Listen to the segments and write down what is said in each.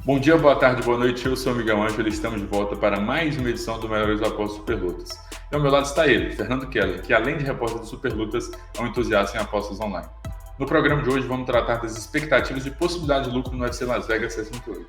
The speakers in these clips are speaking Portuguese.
Bom dia, boa tarde, boa noite, eu sou o Miguel Ângelo e estamos de volta para mais uma edição do Melhores Apostas Superlutas. E ao meu lado está ele, Fernando Keller, que além de repórter do Superlutas, é um entusiasta em apostas online. No programa de hoje vamos tratar das expectativas de possibilidade de lucro no UFC Las Vegas 68.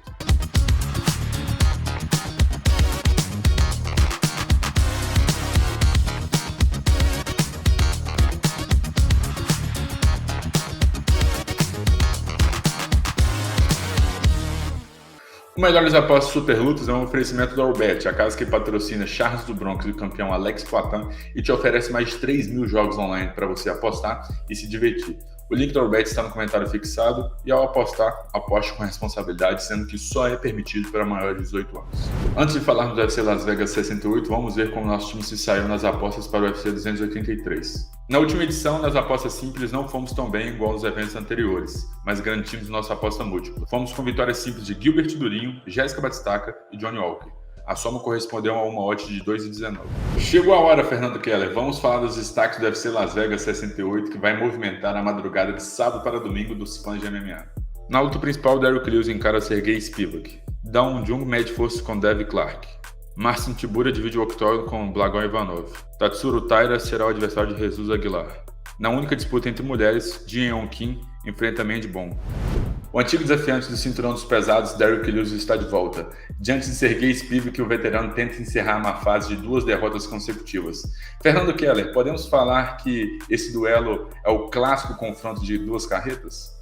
O Melhores Apostas Superlutas é um oferecimento da Orbet, a casa que patrocina Charles do Bronx e o campeão Alex Poitin e te oferece mais de 3 mil jogos online para você apostar e se divertir. O link da Orbet está no comentário fixado e ao apostar, aposte com responsabilidade, sendo que só é permitido para maiores de 18 anos. Antes de falarmos do UFC Las Vegas 68, vamos ver como nosso time se saiu nas apostas para o UFC 283. Na última edição, nas apostas simples, não fomos tão bem igual nos eventos anteriores, mas garantimos nossa aposta múltipla. Fomos com vitórias simples de Gilbert Durinho, Jéssica Batistaca e Johnny Walker. A soma correspondeu a uma odd de 2,19. Chegou a hora, Fernando Keller. Vamos falar dos destaques do UFC Las Vegas 68, que vai movimentar a madrugada de sábado para domingo dos fãs de MMA. Na luta principal, Derrick Lewis encara Sergey Spivak. Dawn Jung mede forças com Devin Clark. Marcin Tybura divide o octógono com Blagoy Ivanov. Tatsuro Taira será o adversário de Jesus Aguilar. Na única disputa entre mulheres, Jin Yeon Kim enfrenta Mandy Bond. O antigo desafiante do cinturão dos pesados, Derrick Lewis, está de volta. Diante de Sergey Spivak, o veterano tenta encerrar uma fase de 2 derrotas consecutivas. Fernando Keller, podemos falar que esse duelo é o clássico confronto de 2 carretas?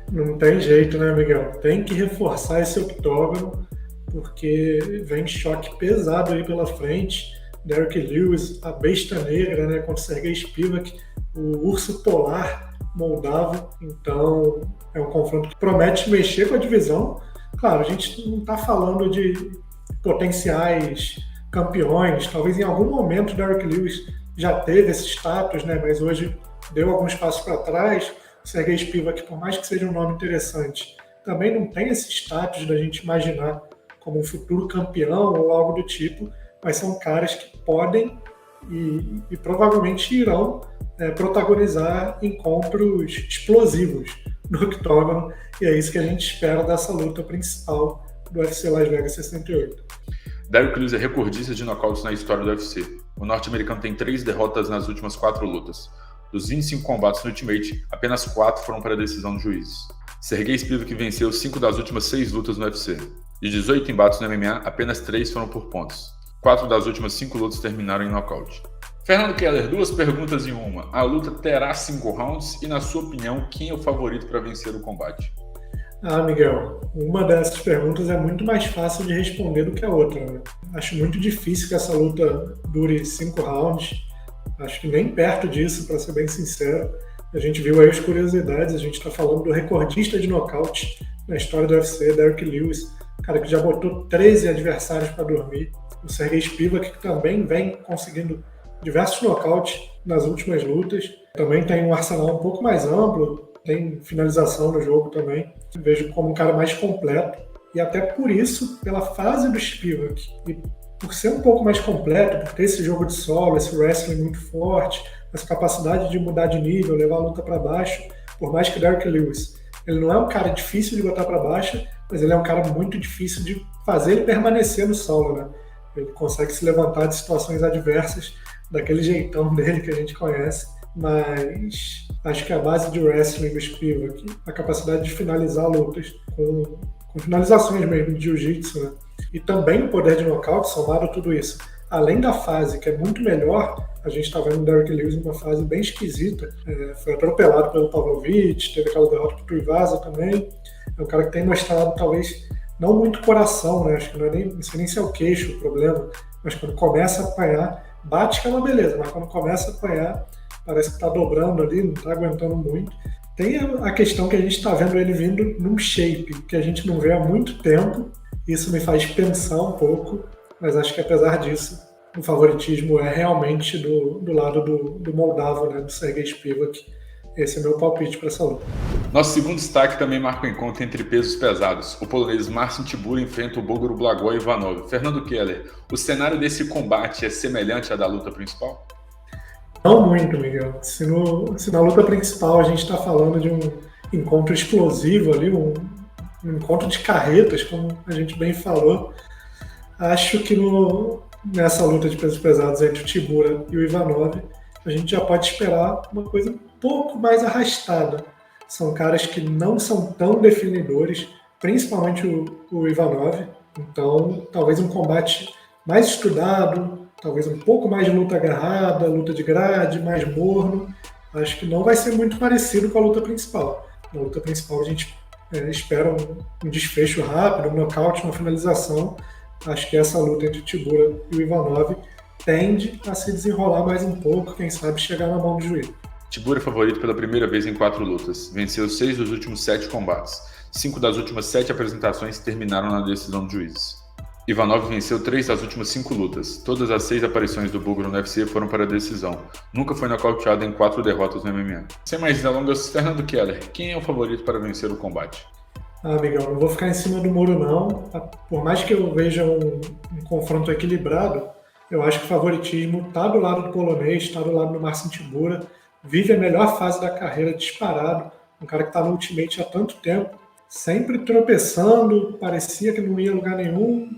Não tem jeito, né, Miguel? Tem que reforçar esse octógono, porque vem choque pesado aí pela frente. Derrick Lewis, a besta negra, né, contra Sergey Spivak, o urso polar moldavo. Então é um confronto que promete mexer com a divisão. Claro, a gente não está falando de potenciais campeões. Talvez em algum momento Derrick Lewis já teve esse status, né, mas hoje deu alguns passos para trás. Sergey Spivak, por mais que seja um nome interessante, também não tem esse status da gente imaginar como um futuro campeão ou algo do tipo, mas são caras que podem e provavelmente irão protagonizar encontros explosivos no octógono, e é isso que a gente espera dessa luta principal do UFC Las Vegas 68. Derrick Lewis é recordista de nocautes na história do UFC. O norte-americano tem 3 derrotas nas últimas 4 lutas. Dos 25 combates no Ultimate, apenas 4 foram para a decisão dos juízes. Sergey Spivak venceu 5 das últimas 6 lutas no UFC. De 18 embates no MMA, apenas 3 foram por pontos. 4 das últimas 5 lutas terminaram em nocaute. Fernando Keller, 2 perguntas em uma. A luta terá 5 rounds e, na sua opinião, quem é o favorito para vencer o combate? Miguel, uma dessas perguntas é muito mais fácil de responder do que a outra, né? Acho muito difícil que essa luta dure 5 rounds. Acho que nem perto disso, para ser bem sincero. A gente viu aí as curiosidades, a gente está falando do recordista de nocaute na história do UFC, Derrick Lewis, cara que já botou 13 adversários para dormir. O Sergey Spivak, que também vem conseguindo diversos nocautes nas últimas lutas. Também tem um arsenal um pouco mais amplo, tem finalização no jogo também. Vejo como um cara mais completo. E até por isso, pela fase do Spivak, e por ser um pouco mais completo, por ter esse jogo de solo, esse wrestling muito forte, essa capacidade de mudar de nível, levar a luta para baixo, por mais que Derrick Lewis, ele não é um cara difícil de botar para baixo, mas ele é um cara muito difícil de fazer ele permanecer no solo, né? Ele consegue se levantar de situações adversas daquele jeitão dele que a gente conhece, mas acho que a base de wrestling do Spivak, a capacidade de finalizar lutas com finalizações mesmo de jiu-jitsu, né? E também o poder de nocaute, somado a tudo isso, além da fase que é muito melhor, a gente está vendo o Derrick Lewis numa fase bem esquisita, foi atropelado pelo Pavlovich, teve aquela derrota para o Tuivasa também, é um cara que tem mostrado talvez não muito coração, né? Acho que não sei nem se é o queixo o problema, mas quando começa a apanhar, bate que é uma beleza, mas quando começa a apanhar, parece que está dobrando ali, não está aguentando muito. Tem a questão que a gente está vendo ele vindo num shape que a gente não vê há muito tempo, isso me faz pensar um pouco, mas acho que apesar disso, o favoritismo é realmente do lado do moldavo, né, do Sergey Spivak. Esse é meu palpite para essa luta. Nosso segundo destaque também marca o encontro entre pesos pesados. O polonês Marcin Tybura enfrenta o búlgaro Blagoy Ivanov. Fernando Keller, o cenário desse combate é semelhante à da luta principal? Não muito, Miguel. Se na luta principal a gente está falando de um encontro explosivo ali, um encontro de carretas, como a gente bem falou. Acho que nessa luta de pesos pesados entre o Tibura e o Ivanov, a gente já pode esperar uma coisa um pouco mais arrastada. São caras que não são tão definidores, principalmente o Ivanov. Então, talvez um combate mais estudado, talvez um pouco mais de luta agarrada, luta de grade, mais morno. Acho que não vai ser muito parecido com a luta principal. Na luta principal a gente espera um desfecho rápido, um nocaute, uma finalização. Acho que essa luta entre o Tibura e o Ivanov tende a se desenrolar mais um pouco, quem sabe chegar na mão do juiz. Tibura é favorito pela primeira vez em 4 lutas. Venceu 6 dos últimos 7 combates. 5 das últimas 7 apresentações terminaram na decisão de juízes. Ivanov venceu 3 das últimas 5 lutas. Todas as 6 aparições do búlgaro no UFC foram para a decisão. Nunca foi nocauteado em 4 derrotas no MMA. Sem mais delongas, Fernando Keller, quem é o favorito para vencer o combate? Amigão, não vou ficar em cima do muro não. Por mais que eu veja um confronto equilibrado, eu acho que o favoritismo está do lado do polonês, está do lado do Marcin Tybura. Vive a melhor fase da carreira disparado. Um cara que está no Ultimate há tanto tempo, sempre tropeçando, parecia que não ia a lugar nenhum.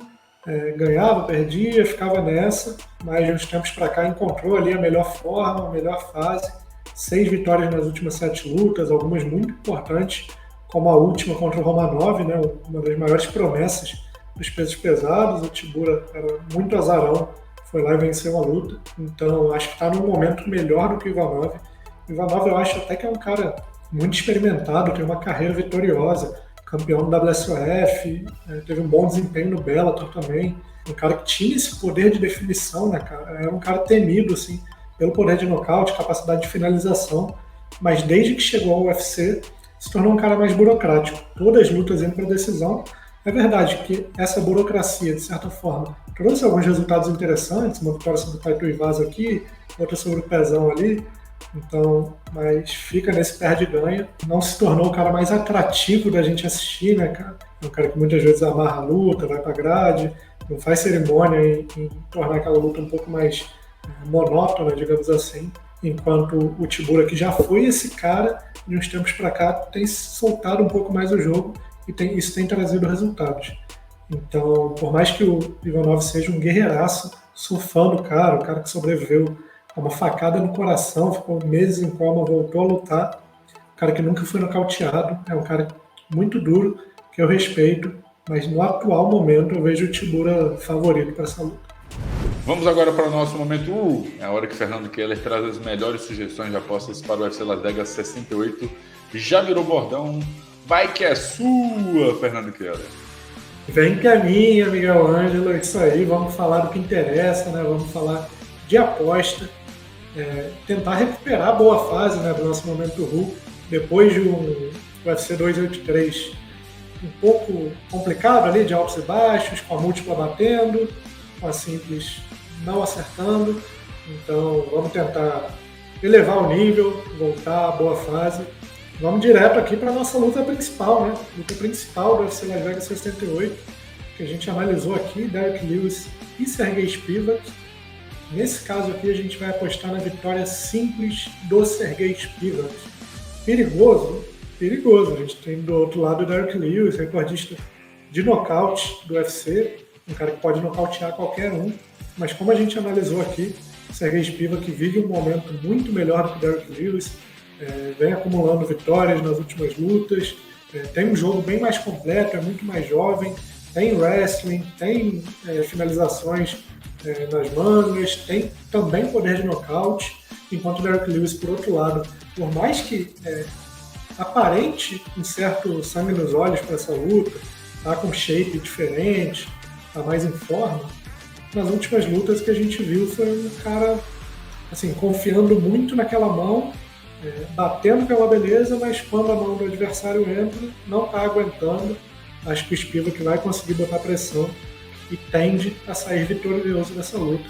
Ganhava, perdia, ficava nessa, mas de uns tempos para cá encontrou ali a melhor forma, a melhor fase. 6 vitórias nas últimas 7 lutas, algumas muito importantes, como a última contra o Romanov, né, uma das maiores promessas dos pesos pesados. O Tybura era muito azarão, foi lá e venceu a luta. Então acho que está num momento melhor do que o Ivanov. O Ivanov eu acho até que é um cara muito experimentado, tem uma carreira vitoriosa, campeão do WSOF, teve um bom desempenho no Bellator também, um cara que tinha esse poder de definição, né, cara? Era um cara temido, assim, pelo poder de nocaute, capacidade de finalização, mas desde que chegou ao UFC, se tornou um cara mais burocrático. Todas as lutas indo para decisão. É verdade que essa burocracia, de certa forma, trouxe alguns resultados interessantes, uma vitória sobre o Taito Iwasa aqui, outra sobre o Pezão ali, então, mas fica nesse perde-ganha. Não se tornou o cara mais atrativo da gente assistir, né, cara? É um cara que muitas vezes amarra a luta, vai pra grade, não faz cerimônia em tornar aquela luta um pouco mais monótona, digamos assim. Enquanto o Tybura, que já foi esse cara, de uns tempos pra cá, tem soltado um pouco mais o jogo e isso tem trazido resultados. Então, por mais que o Ivanov seja um guerreiraço, surfando o cara que sobreviveu a uma facada no coração, ficou meses em coma, voltou a lutar, um cara que nunca foi nocauteado, é um cara muito duro, que eu respeito, mas no atual momento eu vejo o Tybura favorito para essa luta. Vamos agora para o nosso momento É a hora que Fernando Keller traz as melhores sugestões de apostas para o UFC Las Vegas 68. Já virou bordão, vai que é sua, Fernando Keller. Vem que é minha, Miguel Ângelo, é isso aí, vamos falar do que interessa, né? Vamos falar de aposta, tentar recuperar a boa fase, né, do nosso momento RU, depois de um UFC 283 um pouco complicado ali, de altos e baixos, com a múltipla batendo, com a simples não acertando. Então vamos tentar elevar o nível, voltar à boa fase. Vamos direto aqui para a nossa luta principal, né? Luta principal do UFC Las Vegas 68, que a gente analisou aqui, Derrick Lewis e Sergey Spivak. Nesse caso aqui a gente vai apostar na vitória simples do Sergey Spivak. Perigoso? Perigoso. A gente tem do outro lado o Derrick Lewis, recordista de nocaute do UFC, um cara que pode nocautear qualquer um, mas como a gente analisou aqui, o Sergey Spivak vive um momento muito melhor do que o Derrick Lewis, vem acumulando vitórias nas últimas lutas, tem um jogo bem mais completo, é muito mais jovem, tem wrestling, tem finalizações nas mangas, tem também poder de nocaute, enquanto o Derrick Lewis, por outro lado, por mais que aparente um certo sangue nos olhos para essa luta, tá com shape diferente, tá mais em forma, nas últimas lutas que a gente viu foi um cara assim, confiando muito naquela mão, batendo pela beleza, mas quando a mão do adversário entra, não tá aguentando. Acho que o Spivak vai conseguir botar pressão e tende a sair vitorioso dessa luta.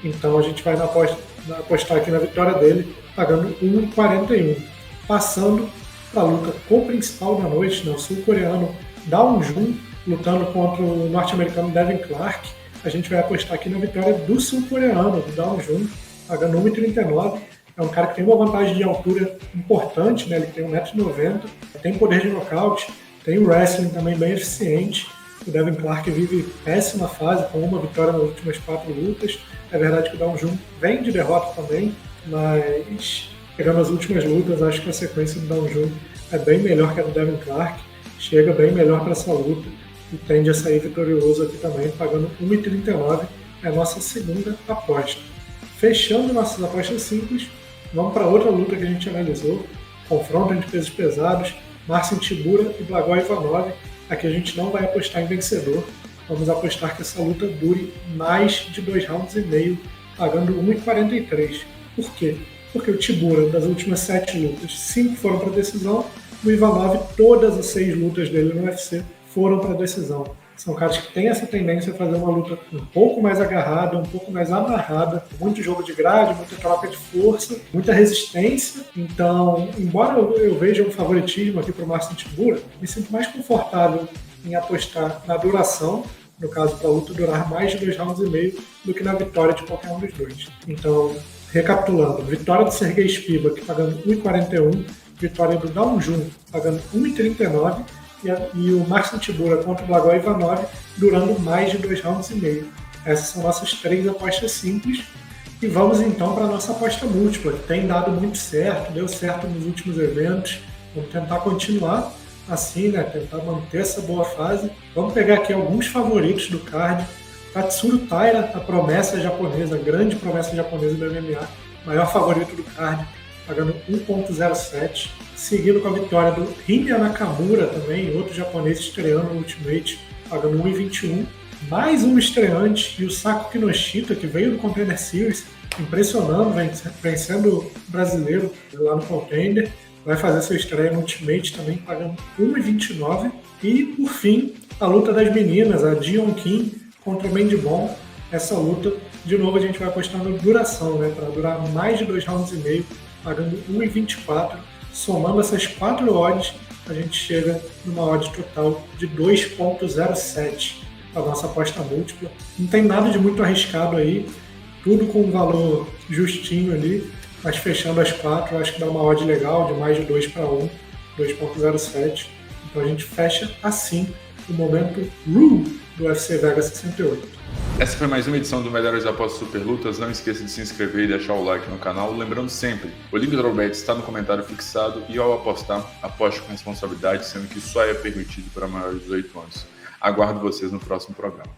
Então a gente vai apostar aqui na vitória dele, pagando 1,41. Passando para a luta co-principal da noite, né, o sul-coreano Daum Jun, lutando contra o norte-americano Devin Clark. A gente vai apostar aqui na vitória do sul-coreano, do Daum Jun, pagando 1,39. É um cara que tem uma vantagem de altura importante, né? Ele tem 1,90 m, tem poder de nocaute, Tem o wrestling também bem eficiente. O Devin Clark vive péssima fase, com uma vitória nas últimas 4 lutas. É verdade que o Dong Jun vem de derrota também, mas pegando as últimas lutas, acho que a sequência do Dong Jun é bem melhor que a do Devin Clark. Chega bem melhor para essa luta e tende a sair vitorioso aqui também, pagando 1,39. É a nossa segunda aposta. Fechando nossas apostas simples, vamos para outra luta que a gente analisou. Confronto entre pesos pesados, Marcin Tybura e Blagoy Ivanov. Aqui a gente não vai apostar em vencedor. Vamos apostar que essa luta dure mais de 2 rounds e meio, pagando 1,43. Por quê? Porque o Tybura, das últimas 7 lutas, 5 foram para decisão. O Ivanov, todas as 6 lutas dele no UFC foram para decisão. São caras que têm essa tendência a fazer uma luta um pouco mais agarrada, um pouco mais amarrada, muito jogo de grade, muita troca de força, muita resistência. Então, embora eu veja um favoritismo aqui para o Marcin Tybura, me sinto mais confortável em apostar na duração, no caso, para a luta durar mais de 2 rounds e meio, do que na vitória de qualquer um dos dois. Então, recapitulando, vitória do Sergei Spivak pagando 1,41, vitória do Dong Jun pagando 1,39, e o Marcin Tybura contra o Blagoy Ivanov durando mais de 2 rounds e meio. Essas são nossas 3 apostas simples. E vamos então para a nossa aposta múltipla, que tem dado muito certo, deu certo nos últimos eventos. Vamos tentar continuar assim, né? Tentar manter essa boa fase. Vamos pegar aqui alguns favoritos do card. Tatsuro Taira, a promessa japonesa, a grande promessa japonesa do MMA, maior favorito do card, pagando 1,07. Seguindo com a vitória do Hinya Nakamura também, outro japonês estreando no Ultimate, pagando 1,21. Mais um estreante, e o Saku Kinoshita, que veio do Contender Series, impressionando, vencendo o brasileiro lá no Contender. Vai fazer sua estreia no Ultimate também, pagando 1,29. E, por fim, a luta das meninas, a Jeon Kim contra o Mandy Bond. Essa luta, de novo, a gente vai apostar na duração, né, para durar mais de 2 rounds e meio, pagando 1,24. Somando essas 4 odds, a gente chega numa odd total de 2,07 para a nossa aposta múltipla. Não tem nada de muito arriscado aí, tudo com um valor justinho ali, mas fechando as 4, acho que dá uma odd legal, de mais de 2-1, 2,07. Então a gente fecha assim o momento do UFC Vegas 68. Essa foi mais uma edição do Melhores Apostas Super Lutas. Não esqueça de se inscrever e deixar o like no canal. Lembrando sempre, o link do Robert está no comentário fixado e ao apostar, aposte com responsabilidade, sendo que só é permitido para maiores de 18 anos. Aguardo vocês no próximo programa.